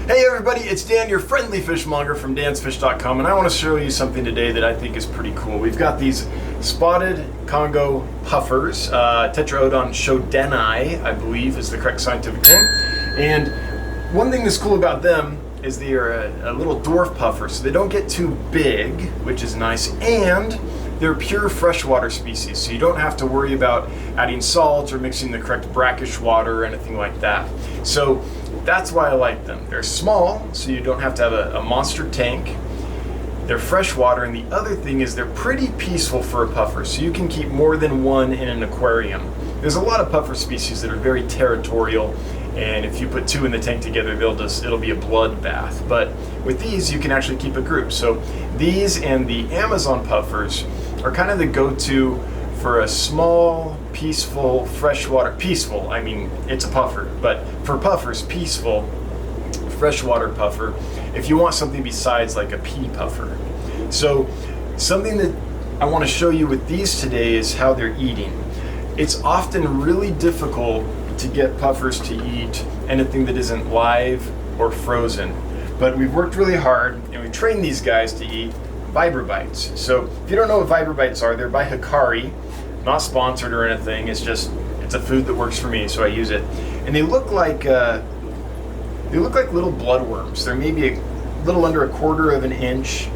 Hey everybody, it's Dan, your friendly fishmonger from dansfish.com, and I want to show you something today that I think is pretty cool. We've got these spotted Congo puffers, Tetraodon shodenai, I believe is the correct scientific name. And one thing that's cool about them is they are a little dwarf puffer, so they don't get too big, which is nice, and they're pure freshwater species, so you don't have to worry about adding salt or mixing the correct brackish water or anything like that. So that's why I like them. They're small, so you don't have to have a monster tank. They're freshwater, and the other thing is they're pretty peaceful for a puffer, so you can keep more than one in an aquarium. There's a lot of puffer species that are very territorial, and if you put two in the tank together, it'll be a bloodbath. But with these, you can actually keep a group. So these and the Amazon puffers are kind of the go-to for a small, peaceful, freshwater, peaceful, I mean, it's a puffer, but for puffers, peaceful, freshwater puffer, if you want something besides like a pea puffer. So something that I want to show you with these today is how they're eating. It's often really difficult to get puffers to eat anything that isn't live or frozen, but we've worked really hard and we trained these guys to eat vibrobites. So if you don't know what vibrobites are, they're by Hikari, not sponsored or anything. It's a food that works for me, so I use it. And they look like little bloodworms. They're maybe a little under 1/4 of an inch,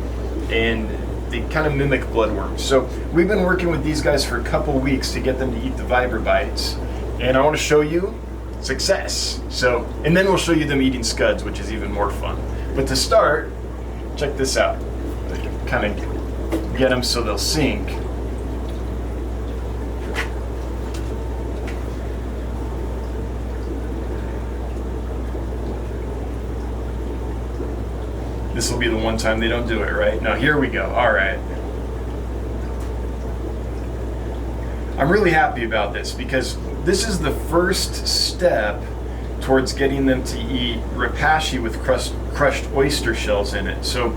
and they kind of mimic bloodworms. So we've been working with these guys for a couple weeks to get them to eat the vibrobites, and I want to show you success. So, and then we'll show you them eating scuds, which is even more fun. But to start, check this out. Kind of get them so they'll sink. This will be the one time they don't do it, right? Now here we go. All right. I'm really happy about this because this is the first step towards getting them to eat rapashi with crushed oyster shells in it. So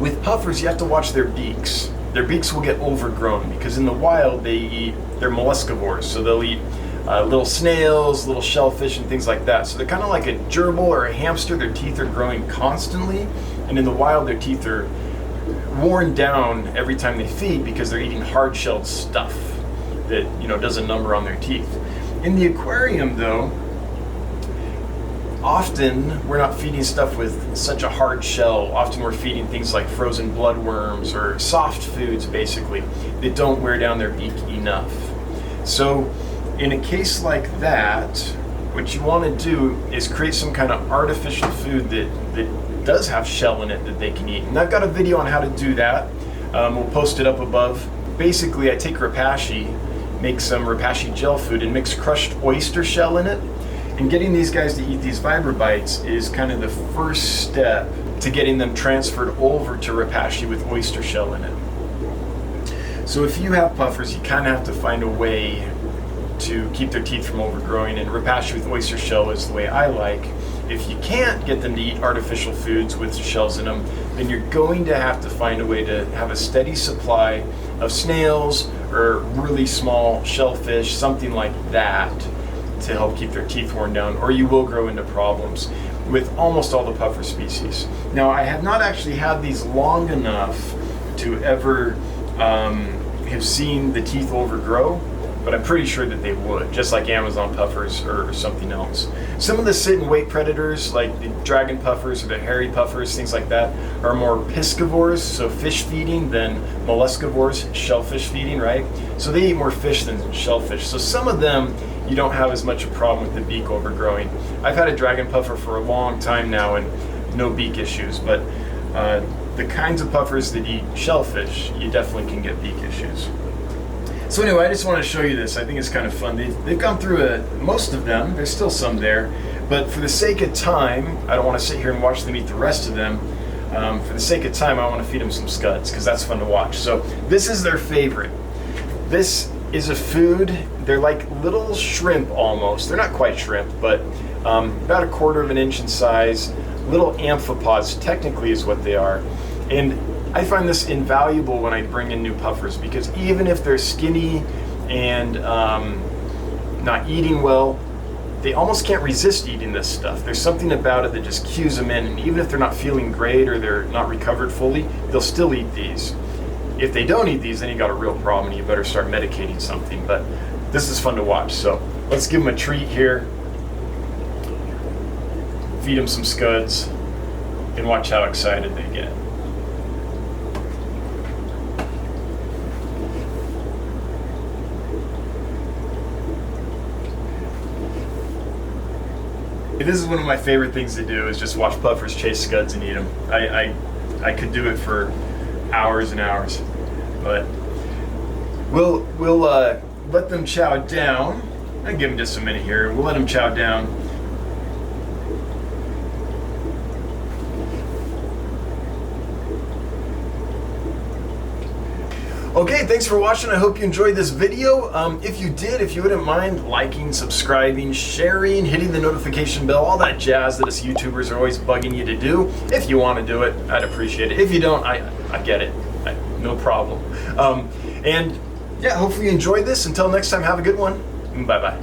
with puffers, you have to watch their beaks. Their beaks will get overgrown because in the wild they're molluscivores, so they'll eat little snails, little shellfish, and things like that. So they're kind of like a gerbil or a hamster. Their teeth are growing constantly, and in the wild their teeth are worn down every time they feed because they're eating hard-shelled stuff that does a number on their teeth. In the aquarium, though, often we're not feeding stuff with such a hard shell. Often we're feeding things like frozen bloodworms or soft foods, basically, that don't wear down their beak enough. So in a case like that, what you want to do is create some kind of artificial food that does have shell in it that they can eat. And I've got a video on how to do that. We'll post it up above. Basically, I take rapashi, make some rapashi gel food, and mix crushed oyster shell in it. And getting these guys to eat these vibrobites is kind of the first step to getting them transferred over to rapashi with oyster shell in it. So if you have puffers, you kind of have to find a way to keep their teeth from overgrowing, and rapashi with oyster shell is the way I like. If you can't get them to eat artificial foods with shells in them, then you're going to have to find a way to have a steady supply of snails or really small shellfish, something like that, to help keep their teeth worn down, or you will grow into problems with almost all the puffer species. Now, I have not actually had these long enough to ever have seen the teeth overgrow, but I'm pretty sure that they would, just like Amazon puffers or something else. Some of the sit and wait predators, like the dragon puffers or the hairy puffers, things like that, are more piscivores, so fish feeding, than molluscivores, shellfish feeding, right? So they eat more fish than shellfish. So some of them, you don't have as much a problem with the beak overgrowing. I've had a dragon puffer for a long time now and no beak issues, but the kinds of puffers that eat shellfish, you definitely can get beak issues. So anyway, I just want to show you this. I think it's kind of fun. They've gone through most of them. There's still some there, but for the sake of time, I don't want to sit here and watch them eat the rest of them. For the sake of time, I want to feed them some scuds because that's fun to watch. So this is their favorite. This is a food. They're like little shrimp almost. They're not quite shrimp, but about 1/4 of an inch in size. Little amphipods, technically, is what they are. And I find this invaluable when I bring in new puffers because even if they're skinny and not eating well, they almost can't resist eating this stuff. There's something about it that just cues them in, and even if they're not feeling great or they're not recovered fully, they'll still eat these. If they don't eat these, then you got a real problem and you better start medicating something. But this is fun to watch, so let's give them a treat here. Feed them some scuds and watch how excited they get. This is one of my favorite things to do, is just watch puffers chase scuds and eat them. I could do it for hours and hours, but we'll let them chow down. I'll give them just a minute here. We'll let them chow down. Okay, thanks for watching. I hope you enjoyed this video. If you did, if you wouldn't mind liking, subscribing, sharing, hitting the notification bell, all that jazz that us YouTubers are always bugging you to do. If you want to do it, I'd appreciate it. If you don't, I get it. No problem. And yeah, hopefully you enjoyed this. Until next time, have a good one. Bye-bye.